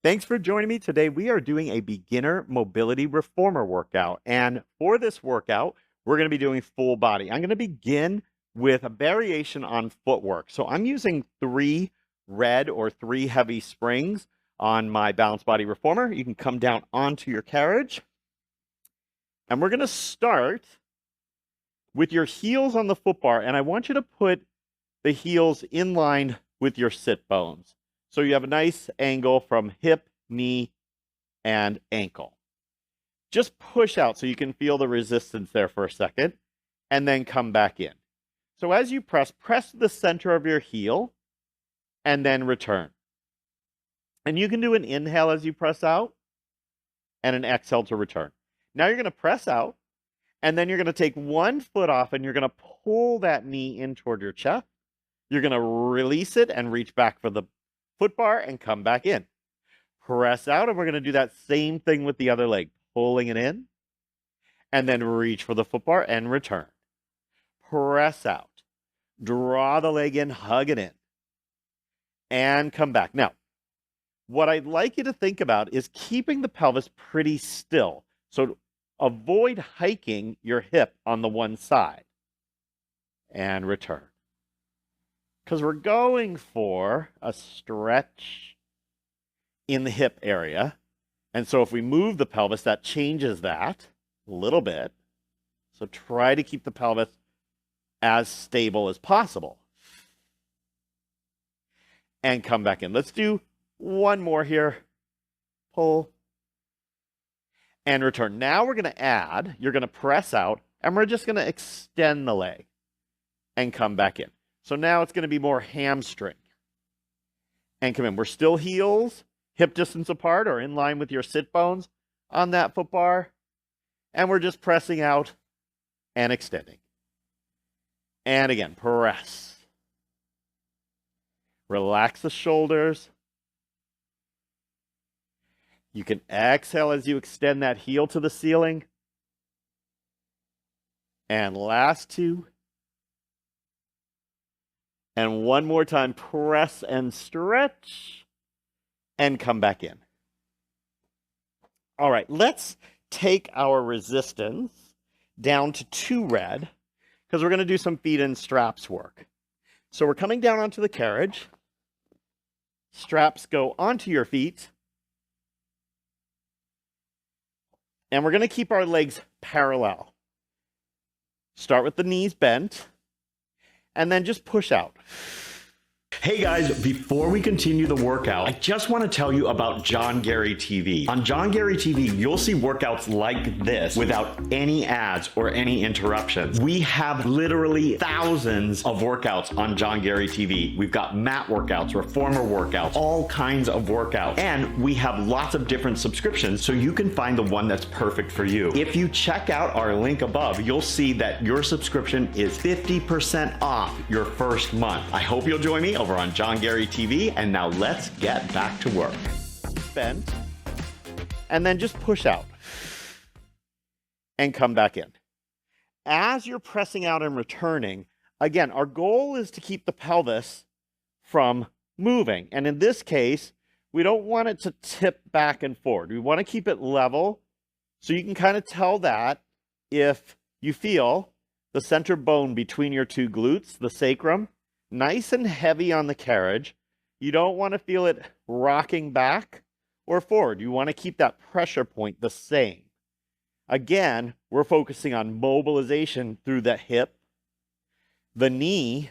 Thanks for joining me today. We are doing a beginner mobility reformer workout. And for this workout, we're going to be doing full body. I'm going to begin with a variation on footwork. So I'm using 3 red or 3 heavy springs on my balanced body reformer. You can come down onto your carriage. And we're going to start with your heels on the foot bar. And I want you to put the heels in line with your sit bones. So you have a nice angle from hip, knee, and ankle. Just push out so you can feel the resistance there for a second, and then come back in. So as you press the center of your heel, and then return. And you can do an inhale as you press out, and an exhale to return. Now you're going to press out, and then you're going to take one foot off, and you're going to pull that knee in toward your chest. You're going to release it and reach back for the foot bar and come back in. Press out, and we're going to do that same thing with the other leg, pulling it in, and then reach for the foot bar and return. Press out, draw the leg in, hug it in, and come back. Now, what I'd like you to think about is keeping the pelvis pretty still. So avoid hiking your hip on the one side, and return. Because we're going for a stretch in the hip area. And so if we move the pelvis, that changes that a little bit. So try to keep the pelvis as stable as possible. And come back in. Let's do one more here. Pull. And return. Now we're going to add, you're going to press out, and we're just going to extend the leg and come back in. So now it's going to be more hamstring. And come in. We're still heels, hip distance apart or in line with your sit bones on that foot bar. And we're just pressing out and extending. And again, press. Relax the shoulders. You can exhale as you extend that heel to the ceiling. And last 2. And one more time, press and stretch, and come back in. All right, let's take our resistance down to 2 red, because we're going to do some feet and straps work. So we're coming down onto the carriage. Straps go onto your feet. And we're going to keep our legs parallel. Start with the knees bent. And then just push out. Hey guys, before we continue the workout, I just want to tell you about John Gary TV. On John Gary TV, you'll see workouts like this without any ads or any interruptions. We have literally thousands of workouts on John Gary TV. We've got mat workouts, reformer workouts, all kinds of workouts. And we have lots of different subscriptions, so you can find the one that's perfect for you. If you check out our link above, you'll see that your subscription is 50% off your first month. I hope you'll join me over on John Gary TV, and now let's get back to work. Bend, and then just push out, and come back in. As you're pressing out and returning, again, our goal is to keep the pelvis from moving, and in this case, we don't want it to tip back and forward. We want to keep it level, so you can kind of tell that if you feel the center bone between your 2 glutes, the sacrum, nice and heavy on the carriage. You don't want to feel it rocking back or forward. You want to keep that pressure point the same. Again, we're focusing on mobilization through the hip, the knee,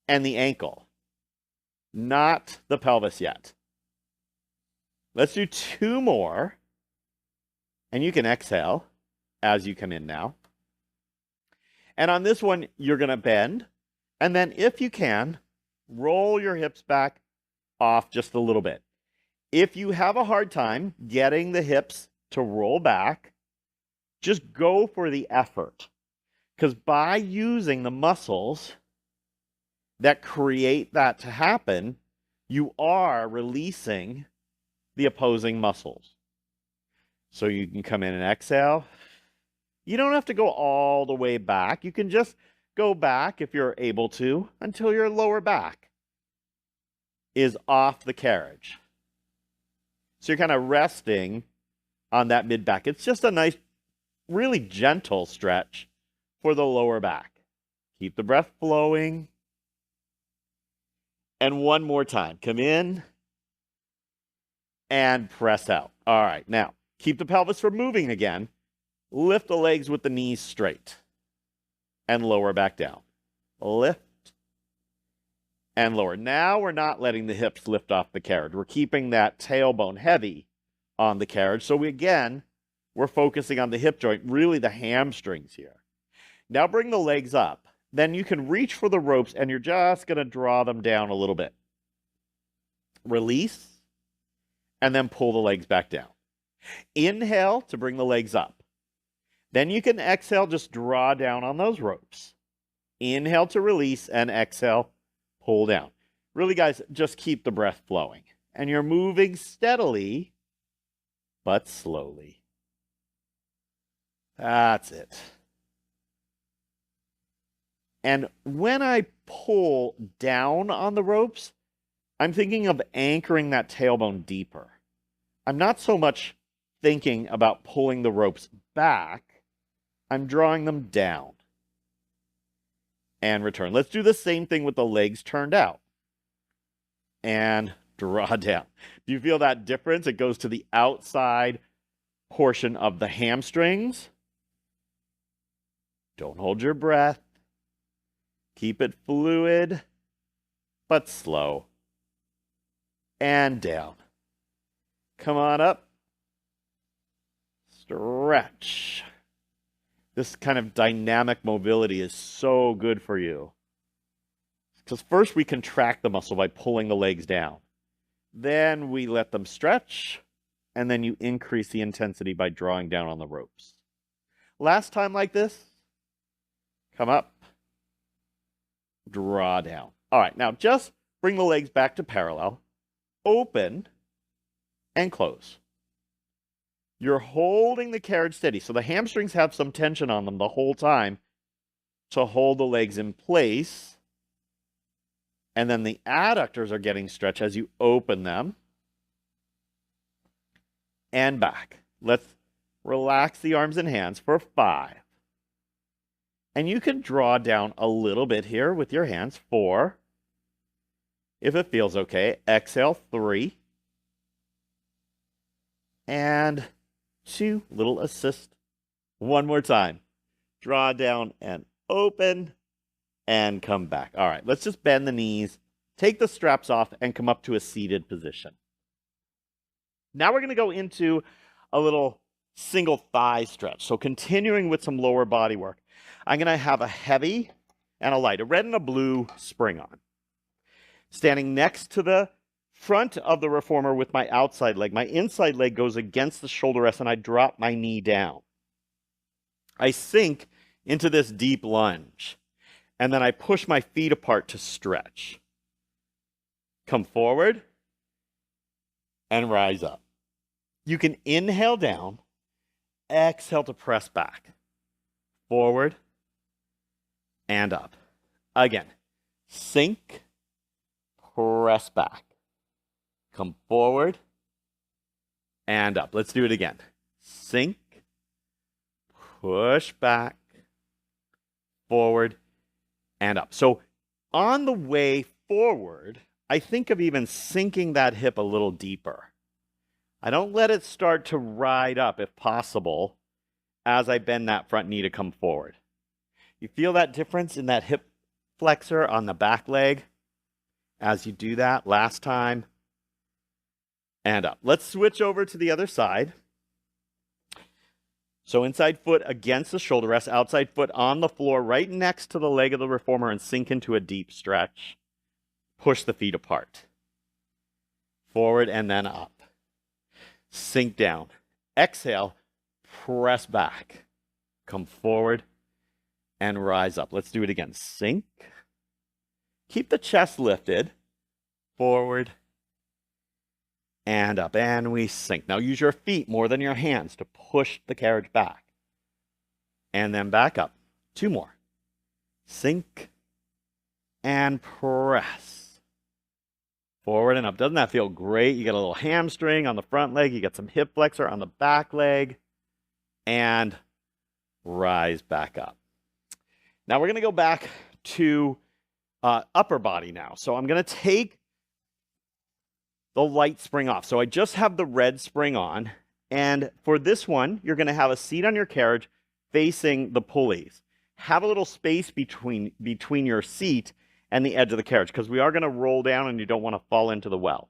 and the ankle. Not the pelvis yet. Let's do 2 more. And you can exhale as you come in now. And on this one, you're going to bend. And then if you can, roll your hips back off just a little bit. If you have a hard time getting the hips to roll back, just go for the effort. Because by using the muscles that create that to happen, you are releasing the opposing muscles. So you can come in and exhale. You don't have to go all the way back. You can just go back, if you're able to, until your lower back is off the carriage. So you're kind of resting on that mid back. It's just a nice, really gentle stretch for the lower back. Keep the breath flowing. And one more time. Come in and press out. All right, now keep the pelvis from moving again. Lift the legs with the knees straight and lower back down. Lift and lower. Now we're not letting the hips lift off the carriage. We're keeping that tailbone heavy on the carriage. So we're focusing on the hip joint, really the hamstrings here. Now bring the legs up. Then you can reach for the ropes and you're just going to draw them down a little bit. Release and then pull the legs back down. Inhale to bring the legs up. Then you can exhale, just draw down on those ropes. Inhale to release and exhale, pull down. Really, guys, just keep the breath flowing. And you're moving steadily, but slowly. That's it. And when I pull down on the ropes, I'm thinking of anchoring that tailbone deeper. I'm not so much thinking about pulling the ropes back. I'm drawing them down. And return. Let's do the same thing with the legs turned out. And draw down. Do you feel that difference? It goes to the outside portion of the hamstrings. Don't hold your breath. Keep it fluid, but slow. And down. Come on up. Stretch. This kind of dynamic mobility is so good for you. Because first we contract the muscle by pulling the legs down. Then we let them stretch. And then you increase the intensity by drawing down on the ropes. Last time like this. Come up. Draw down. All right, now just bring the legs back to parallel. Open and close. You're holding the carriage steady. So the hamstrings have some tension on them the whole time to hold the legs in place. And then the adductors are getting stretched as you open them. And back. Let's relax the arms and hands for 5. And you can draw down a little bit here with your hands. 4. If it feels okay. Exhale. 3. And 2, little assist. One more time. Draw down and open and come back. All right, let's just bend the knees, take the straps off and come up to a seated position. Now we're going to go into a little single thigh stretch. So continuing with some lower body work. I'm going to have a heavy and a light, a red and a blue spring on. Standing next to the front of the reformer with my outside leg. My inside leg goes against the shoulder rest and I drop my knee down. I sink into this deep lunge and then I push my feet apart to stretch. Come forward and rise up. You can inhale down, exhale to press back. Forward and up. Again, sink, press back. Come forward and up. Let's do it again. Sink, push back, forward, and up. So on the way forward, I think of even sinking that hip a little deeper. I don't let it start to ride up, if possible, as I bend that front knee to come forward. You feel that difference in that hip flexor on the back leg as you do that? Last time. And up. Let's switch over to the other side. So inside foot against the shoulder rest, outside foot on the floor right next to the leg of the reformer and sink into a deep stretch. Push the feet apart. Forward and then up. Sink down. Exhale, press back. Come forward and rise up. Let's do it again. Sink. Keep the chest lifted. Forward and up, and we sink. Now use your feet more than your hands to push the carriage back. And then back up. 2 more. Sink and press. Forward and up. Doesn't that feel great? You get a little hamstring on the front leg. You get some hip flexor on the back leg. And rise back up. Now we're going to go back to upper body now. So I'm going to take the light spring off. So I just have the red spring on. And for this one, you're going to have a seat on your carriage facing the pulleys. Have a little space between your seat and the edge of the carriage, because we are going to roll down and you don't want to fall into the well.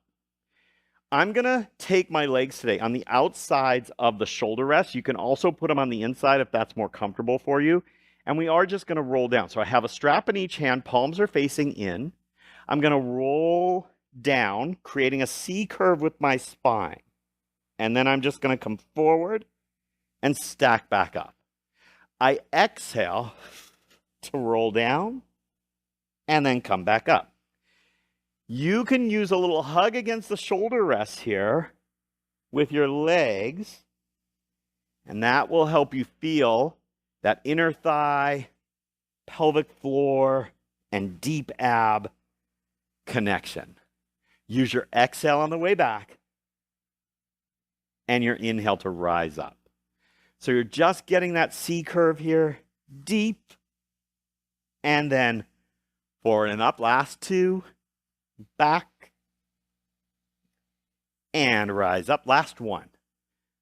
I'm going to take my legs today on the outsides of the shoulder rest. You can also put them on the inside if that's more comfortable for you. And we are just going to roll down. So I have a strap in each hand, palms are facing in. I'm going to roll down, creating a C curve with my spine. And then I'm just going to come forward and stack back up. I exhale to roll down and then come back up. You can use a little hug against the shoulder rest here with your legs, and that will help you feel that inner thigh, pelvic floor, and deep ab connection. Use your exhale on the way back and your inhale to rise up. So you're just getting that C curve here, deep, and then forward and up. Last two, back, and rise up. Last one,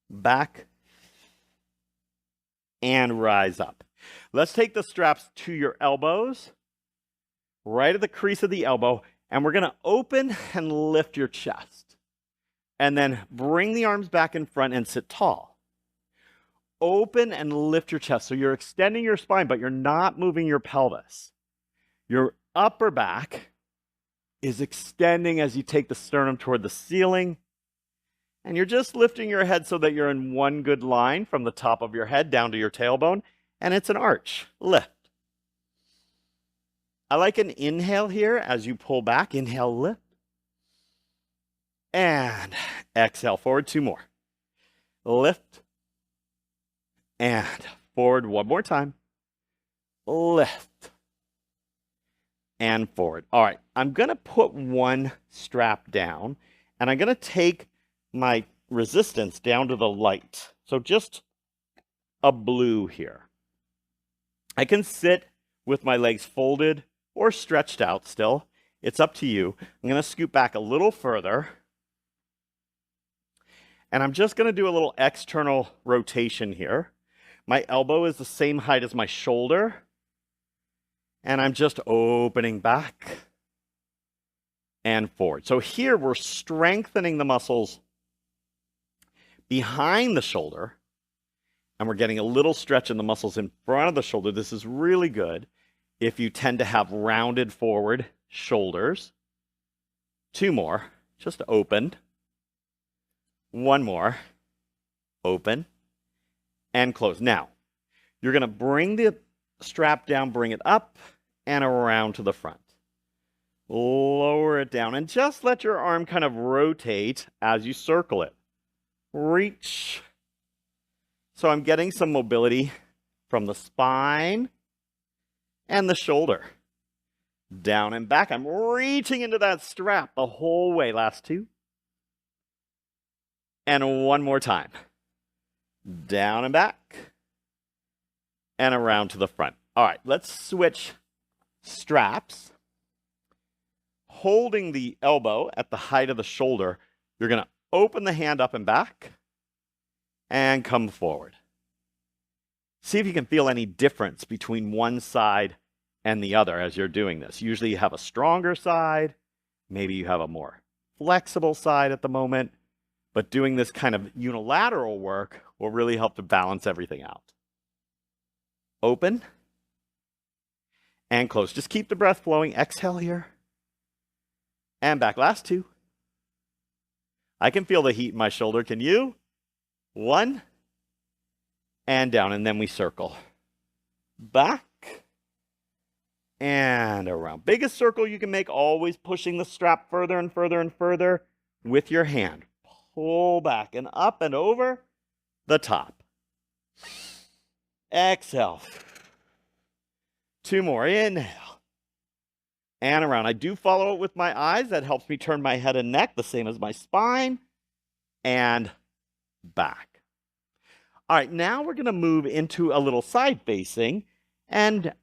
back, and rise up. Let's take the straps to your elbows, right at the crease of the elbow, and we're going to open and lift your chest. And then bring the arms back in front and sit tall. Open and lift your chest. So you're extending your spine, but you're not moving your pelvis. Your upper back is extending as you take the sternum toward the ceiling. And you're just lifting your head so that you're in one good line from the top of your head down to your tailbone. And it's an arch. Lift. I like an inhale here as you pull back. Inhale, lift. And exhale, forward. Two more. Lift. And forward one more time. Lift. And forward. All right, I'm going to put one strap down, and I'm going to take my resistance down to the light. So just a blue here. I can sit with my legs folded or stretched out still. It's up to you. I'm going to scoot back a little further. And I'm just going to do a little external rotation here. My elbow is the same height as my shoulder. And I'm just opening back and forward. So here we're strengthening the muscles behind the shoulder. And we're getting a little stretch in the muscles in front of the shoulder. This is really good if you tend to have rounded forward shoulders. Two more, just open. One more, open, and close. Now, you're going to bring the strap down, bring it up, and around to the front. Lower it down, and just let your arm kind of rotate as you circle it. Reach. So I'm getting some mobility from the spine and the shoulder. Down and back. I'm reaching into that strap the whole way. Last two. And one more time. Down and back. And around to the front. All right, let's switch straps. Holding the elbow at the height of the shoulder, you're going to open the hand up and back and come forward. See if you can feel any difference between one side and the other as you're doing this. Usually you have a stronger side. Maybe you have a more flexible side at the moment. But doing this kind of unilateral work will really help to balance everything out. Open and close. Just keep the breath flowing. Exhale here. And back. Last two. I can feel the heat in my shoulder. Can you? One. And down. And then we circle. Back. And around. Biggest circle you can make, always pushing the strap further and further and further with your hand. Pull back and up and over the top. Exhale. Two more. Inhale. and around. I do follow it with my eyes. That helps me turn my head and neck, the same as my spine, and back. All right, now we're going to move into a little side facing and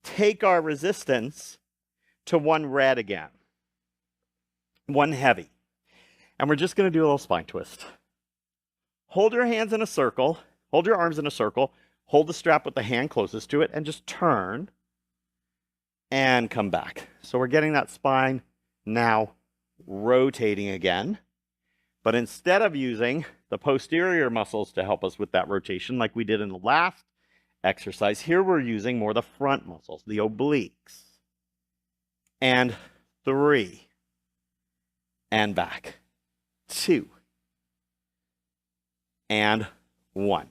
take our resistance to one red again, one heavy. And we're just going to do a little spine twist. Hold your hands in a circle, hold your arms in a circle, hold the strap with the hand closest to it, and just turn and come back. So we're getting that spine now rotating again. But instead of using the posterior muscles to help us with that rotation like we did in the last exercise, here we're using more the front muscles, the obliques. And 3. And back. 2. And 1.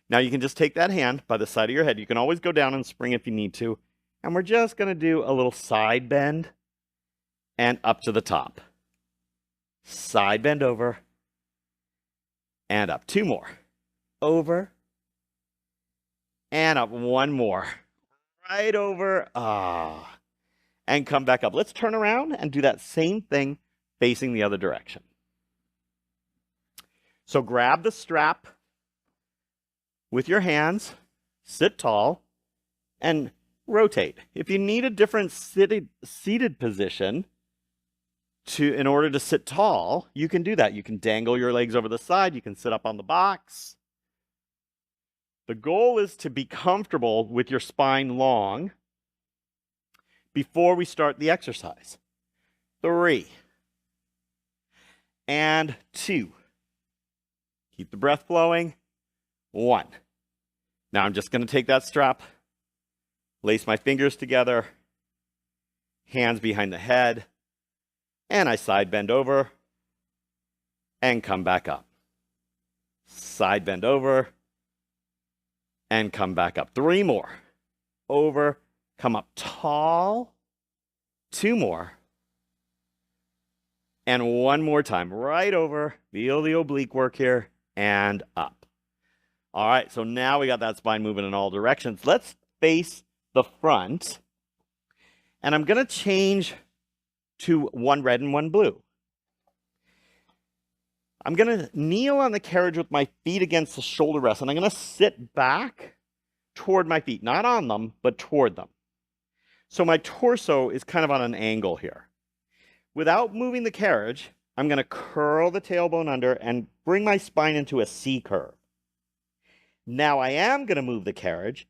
Now you can just take that hand by the side of your head. You can always go down and spring if you need to. And we're just going to do a little side bend and up to the top. Side bend over and up. 2 more. Over and up. 1 more. Right over. And come back up. Let's turn around and do that same thing facing the other direction. So grab the strap with your hands, sit tall, and rotate. If you need a different seated position in order to sit tall, you can do that. You can dangle your legs over the side. You can sit up on the box. The goal is to be comfortable with your spine long before we start the exercise. 3. And 2. Keep the breath flowing. 1. Now I'm just going to take that strap, lace my fingers together, hands behind the head, and I side bend over and come back up. Side bend over and come back up. 3 more. Over, come up tall. 2 more. And 1 more time. Right over. Feel the oblique work here. And up. All right, so now we got that spine moving in all directions. Let's face the front. And I'm going to change to 1 red and 1 blue. I'm going to kneel on the carriage with my feet against the shoulder rest, and I'm going to sit back toward my feet, not on them, but toward them. So my torso is kind of on an angle here. Without moving the carriage, I'm going to curl the tailbone under and bring my spine into a C curve. Now I am going to move the carriage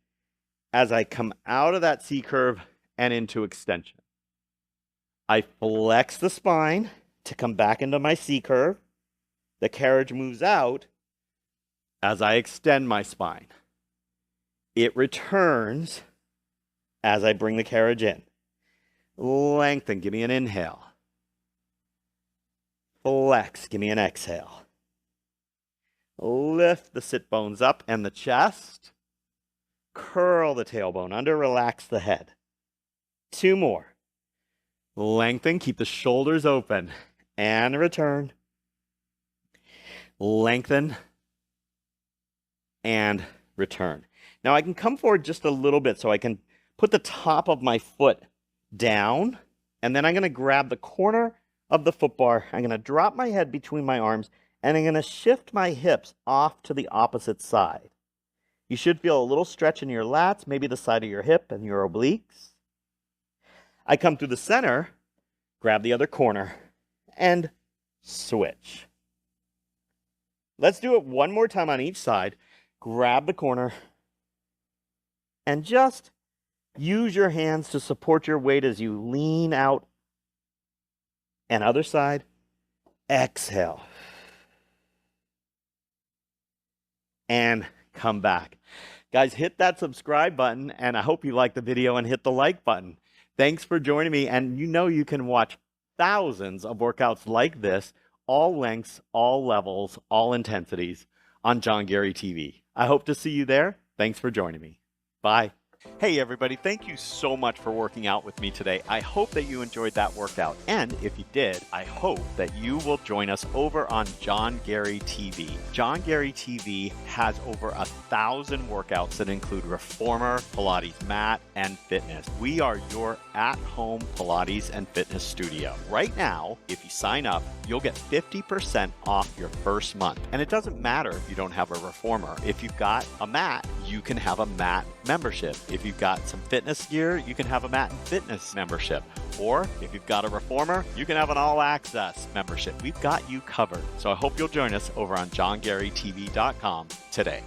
as I come out of that C curve and into extension. I flex the spine to come back into my C curve. The carriage moves out as I extend my spine. It returns as I bring the carriage in. Lengthen, give me an inhale. Flex, give me an exhale. Lift the sit bones up and the chest. Curl the tailbone under, relax the head. 2 more. Lengthen, keep the shoulders open, and return. Lengthen, and return. Now I can come forward just a little bit so I can put the top of my foot down, and then I'm going to grab the corner of the foot bar. I'm going to drop my head between my arms, and I'm going to shift my hips off to the opposite side. You should feel a little stretch in your lats, maybe the side of your hip and your obliques. I come through the center, grab the other corner, and switch. Let's do it 1 more time on each side. Grab the corner, and just use your hands to support your weight as you lean out. And other side, exhale. And come back. Guys, hit that subscribe button, and I hope you like the video and hit the like button. Thanks for joining me, and you know you can watch thousands of workouts like this, all lengths, all levels, all intensities on John Gary TV. I hope to see you there. Thanks for joining me. Bye. Hey everybody, thank you so much for working out with me today. I hope that you enjoyed that workout. And if you did, I hope that you will join us over on John Gary TV. John Gary TV has over 1,000 workouts that include reformer, Pilates mat, and fitness. We are your at-home Pilates and fitness studio. Right now, if you sign up, you'll get 50% off your first month. And it doesn't matter if you don't have a reformer. If you've got a mat, you can have a mat membership. If you've got some fitness gear, you can have a mat and fitness membership. Or if you've got a reformer, you can have an all-access membership. We've got you covered. So I hope you'll join us over on johngarytv.com today.